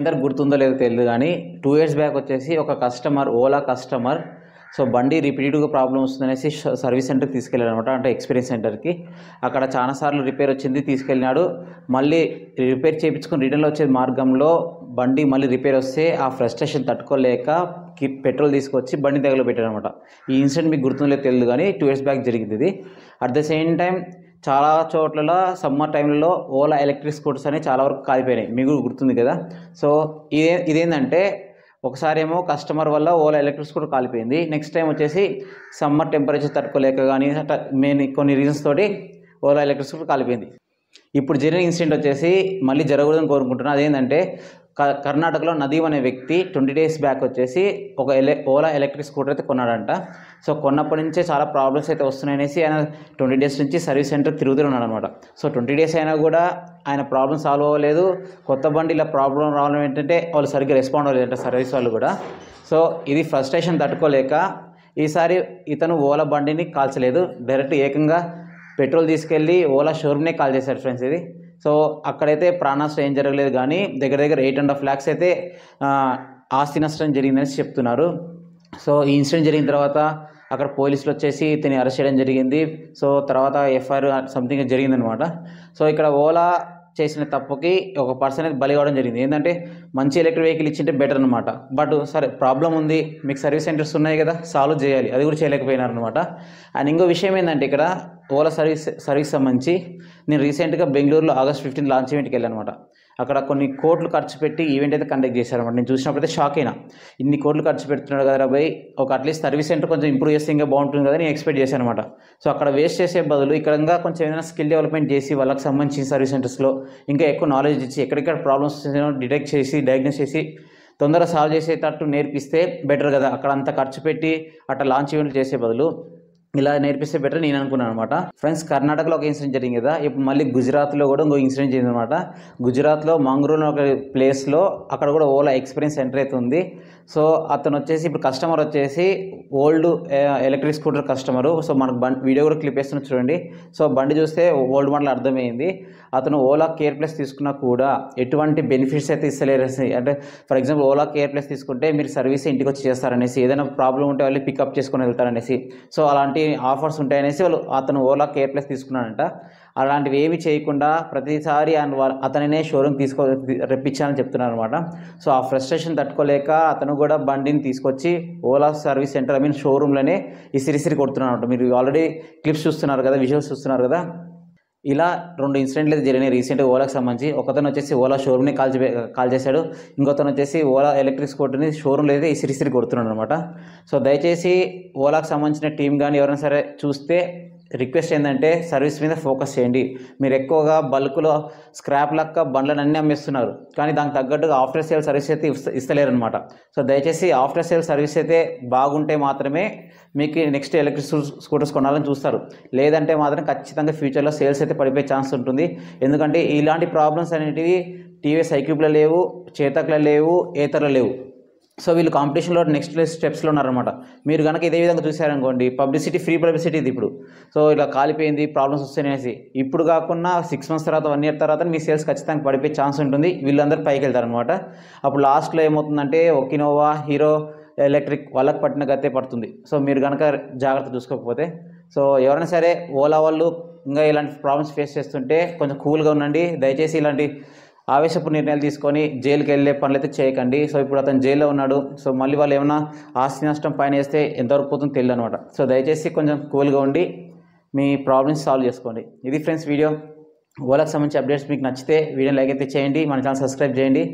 అందరికి గుర్తుందో లేదో తెలియదు కానీ 2 ఇయర్స్ బ్యాక్ వచ్చేసి ఒక కస్టమర్, ఓలా కస్టమర్, సో బండి రిపీటెడ్గా ప్రాబ్లం వస్తుందనేసి సర్వీస్ సెంటర్కి తీసుకెళ్ళాడు అనమాట. అంటే ఎక్స్పీరియన్స్ సెంటర్కి. అక్కడ చాలాసార్లు రిపేర్ వచ్చింది, తీసుకెళ్ళినాడు. మళ్ళీ రిపేర్ చేయించుకుని రిటర్న్లో వచ్చే మార్గంలో బండి మళ్ళీ రిపేర్ వస్తే ఆ ఫ్రస్ట్రేషన్ తట్టుకోలేక పెట్రోల్ తీసుకొచ్చి బండి తెగలో పెట్టాడు అనమాట. ఈ ఇన్సిడెంట్ మీకు గుర్తుందో లేదో తెలియదు కానీ 2 ఇయర్స్ బ్యాక్ జరిగింది ఇది. అట్ ద సేమ్ టైం చాలా చోట్ల సమ్మర్ టైంలో ఓలా ఎలక్ట్రిక్ స్కూటర్స్ అనేవి చాలా వరకు కాలిపోయినాయి, మీకు గుర్తుంది కదా. సో ఇదేంటంటే ఒకసారి ఏమో కస్టమర్ వల్ల ఓలా ఎలక్ట్రిక్ స్కూటర్ కాలిపోయింది. నెక్స్ట్ టైం వచ్చేసి సమ్మర్ టెంపరేచర్ తట్టుకోలేక కానీ మెయిన్ కొన్ని రీజన్స్ తోటి ఓలా ఎలక్ట్రిక్ స్కూటర్ కాలిపోయింది. ఇప్పుడు జరిగిన ఇన్సిడెంట్ వచ్చేసి మళ్ళీ జరగకూడదని కోరుకుంటున్నాను. అదేంటంటే కర్ణాటకలో నదీమ్ అనే వ్యక్తి 20 డేస్ బ్యాక్ వచ్చేసి ఒక ఓలా ఎలక్ట్రిక్ స్కూటర్ అయితే కొన్నాడంట. సో కొన్నప్పటి నుంచే చాలా ప్రాబ్లమ్స్ అయితే వస్తున్నాయనేసి ఆయన 20 డేస్ నుంచి సర్వీస్ సెంటర్ తిరుగుతున్నాడు అనమాట. సో 20 డేస్ అయినా కూడా ఆయన ప్రాబ్లమ్ సాల్వ్ అవ్వలేదు. కొత్త బండి ఇలా ప్రాబ్లం రావడం ఏంటంటే వాళ్ళు సరిగ్గా రెస్పాండ్ అవ్వలేదంట సర్వీస్ వాళ్ళు కూడా. సో ఇది ఫ్రస్ట్రేషన్ తట్టుకోలేక ఈసారి ఇతను ఓలా బండిని కాల్చలేదు, డైరెక్ట్ ఏకంగా పెట్రోల్ తీసుకెళ్ళి ఓలా షోరూమ్నే కాల్ చేశాడు ఫ్రెండ్స్ ఇది. సో అక్కడైతే ప్రాణనష్టం ఏం జరగలేదు కానీ దగ్గర 8.5 lakhs అయితే ఆస్తి నష్టం జరిగిందని చెప్తున్నారు. సో ఈ ఇన్సిడెంట్ జరిగిన తర్వాత అక్కడ పోలీసులు వచ్చేసి ఇతన్ని అరెస్ట్ చేయడం జరిగింది. సో తర్వాత ఎఫ్ఐఆర్ సంథింగ్ జరిగిందనమాట. సో ఇక్కడ ఓలా చేసిన తప్పుకి ఒక పర్సన్ అయితే బలి కావడం జరిగింది. ఏంటంటే మంచి ఎలక్ట్రిక్ వెహికల్ ఇచ్చింటే బెటర్ అనమాట. బట్ సరే ప్రాబ్లం ఉంది, మీకు సర్వీస్ సెంటర్స్ ఉన్నాయి కదా, సాల్వ్ చేయాలి, అది కూడా చేయలేకపోయినారు అనమాట. అండ్ ఇంకో విషయం ఏంటంటే ఇక్కడ ఓలా సర్వీస్ సంబంధించి నేను రీసెంట్గా బెంగళూరులో August 15 లాంచ్ ఈవెంట్కి వెళ్ళాను అనమాట. అక్కడ కొన్ని కోట్లు ఖర్చు పెట్టి ఈవెంట్ అయితే కండక్ట్ చేశారనమాట. నేను చూసినప్పుడైతే షాక్ అయినా, ఇన్ని కోట్లు ఖర్చు పెడుతున్నాడు కదా రాబాయ్, ఒక అట్లీస్ట్ సర్వీస్ సెంటర్ కొంచెం ఇంప్రూవ్ చేస్తే ఇంకా బాగుంటుంది కదా నేను ఎక్స్పెక్ట్ చేశాను అనమాట. సో అక్కడ వేస్ట్ చేసే బదులు ఇక్కడ ఇంకా కొంచెం ఏదైనా స్కిల్ డెవలప్మెంట్ చేసి వాళ్ళకి సంబంధించిన సర్వీస్ సెంటర్స్లో ఇంకా ఎక్కువ నాలెడ్జ్ ఇచ్చి ఎక్కడెక్కడ ప్రాబ్లమ్స్ డిటెక్ట్ చేసి డయాగ్నోస్ చేసి తొందరగా సాల్వ్ చేసేటట్టు నేర్పిస్తే బెటర్ కదా. అక్కడ అంత ఖర్చు పెట్టి అట్లా లాంచ్ ఈవెంట్ చేసే బదులు ఇలా నేర్పిస్తే బెటర్ నేను అనుకున్నాను అనమాట. ఫ్రెండ్స్, కర్ణాటకలో ఒక ఇన్సిడెంట్ జరిగింది కదా, ఇప్పుడు మళ్ళీ గుజరాత్లో కూడా ఇంకో ఇన్సిడెంట్ జరిగింది అనమాట. గుజరాత్లో మంగరూర్ ఒక ప్లేస్లో అక్కడ కూడా ఓలా ఎక్స్పీరియన్స్ సెంటర్ అయితే ఉంది. సో అతను వచ్చేసి ఇప్పుడు కస్టమర్ వచ్చేసి old electric scooter customer. So మనకు వీడియో కూడా క్లిప్ వేస్తున్నా చూడండి. సో బండి చూస్తే ఓల్డ్ మోడల్ అర్థమైంది. అతను ఓలా కేర్ ప్లస్ తీసుకున్నా కూడా ఎటువంటి బెనిఫిట్స్ అయితే ఇస్తలేరు. అంటే for example Ola care plus తీసుకుంటే మీరు సర్వీస్ ఇంటికి వచ్చి చేస్తారనేసి, ఏదైనా ప్రాబ్లం ఉంటే వాళ్ళు పికప్ చేసుకొని వెళ్తారనేసి, సో అలాంటి ఆఫర్స్ ఉంటాయనేసి అతను ఓలా కేర్ ప్లస్ తీసుకున్నాడంట. అలాంటివి ఏమి చేయకుండా ప్రతిసారి అతనినే షోరూమ్ రప్పించాలని చెప్తున్నారు అనమాట. సో ఆ ఫ్రస్ట్రేషన్ తట్టుకోలేక అతను కూడా బండిని తీసుకొచ్చి ఓలా సర్వీస్ సెంటర్ షోరూంలోనే ఇసిరిసిరి కొడుతున్నాడు అనమాట. మీరు ఆల్రెడీ క్లిప్స్ చూస్తున్నారు కదా, విజువల్స్ చూస్తున్నారు కదా. ఇలా 2 ఇన్సిడెంట్లు అయితే జరిగినాయి రీసెంట్గా ఓలాకి సంబంధించి. ఒకతను వచ్చేసి ఓలా షోరూమ్ని కాల్ చేశాడు, ఇంకొతను వచ్చేసి ఓలా ఎలక్ట్రిక్ స్కూటర్ని షోరూమ్లో అయితే ఇసిరిసిరి కొడుతున్నాడు అనమాట. సో దయచేసి ఓలాకి సంబంధించిన టీం కానీ ఎవరైనా సరే చూస్తే రిక్వెస్ట్ ఏంటంటే సర్వీస్ మీద ఫోకస్ చేయండి. మీరు ఎక్కువగా బల్క్లో స్క్రాప్ లెక్క బండ్లను అన్నీ అమ్మేస్తున్నారు, కానీ దానికి తగ్గట్టుగా ఆఫ్టర్ సేల్ సర్వీస్ అయితే ఇస్తలేరు అనమాట. సో దయచేసి ఆఫ్టర్ సేల్ సర్వీస్ అయితే బాగుంటే మాత్రమే మీకు నెక్స్ట్ ఎలక్ట్రిక్ స్కూటర్స్ కొనాలని చూస్తారు. లేదంటే మాత్రం ఖచ్చితంగా ఫ్యూచర్లో సేల్స్ అయితే పడిపోయే ఛాన్స్ ఉంటుంది. ఎందుకంటే ఇలాంటి ప్రాబ్లమ్స్ అనేటివి టీవీఎస్ ఐక్యూబ్లో లేవు, చేతక్లో లేవు, ఏతర్లో లేవు. సో వీళ్ళు కాంపిటీషన్లో నెక్స్ట్ స్టెప్స్లో ఉన్నారనమాట. మీరు కనుక ఇదే విధంగా చూసారనుకోండి, పబ్లిసిటీ ఫ్రీ పబ్లిసిటీ ఇది ఇప్పుడు. సో ఇలా కాలిపోయింది, ప్రాబ్లమ్స్ వస్తున్నాయనేసి ఇప్పుడు కాకుండా 6 months తర్వాత 1 year తర్వాత మీ సేల్స్ ఖచ్చితంగా పడిపోయే ఛాన్స్ ఉంటుంది. వీళ్ళందరూ పైకి వెళ్తారనమాట. అప్పుడు లాస్ట్లో ఏమవుతుందంటే ఒకినోవా, హీరో ఎలక్ట్రిక్ వాళ్ళకి పట్టిన గతే పడుతుంది. సో మీరు కనుక జాగ్రత్త చూసుకోకపోతే. సో ఎవరైనా సరే ఓలా వాళ్ళు ఇంకా ఇలాంటి ప్రాబ్లమ్స్ ఫేస్ చేస్తుంటే కొంచెం కూల్గా ఉండండి. దయచేసి ఇలాంటి ఆవేశపు నిర్ణయాలు తీసుకొని జైలుకి వెళ్ళే పనులు అయితే చేయకండి. సో ఇప్పుడు అతను జైల్లో ఉన్నాడు. సో మళ్ళీ వాళ్ళు ఏమైనా ఆస్తి నష్టం పైన వేస్తే ఎంతవరకు పోతుందో తెలియదు అనమాట. సో దయచేసి కొంచెం కూల్గా ఉండి మీ ప్రాబ్లమ్స్ సాల్వ్ చేసుకోండి. ఇది ఫ్రెండ్స్ వీడియో. ఓలాకి సంబంధించి అప్డేట్స్ మీకు నచ్చితే వీడియోని లైక్ అయితే చేయండి, మన ఛానల్ సబ్స్క్రైబ్ చేయండి.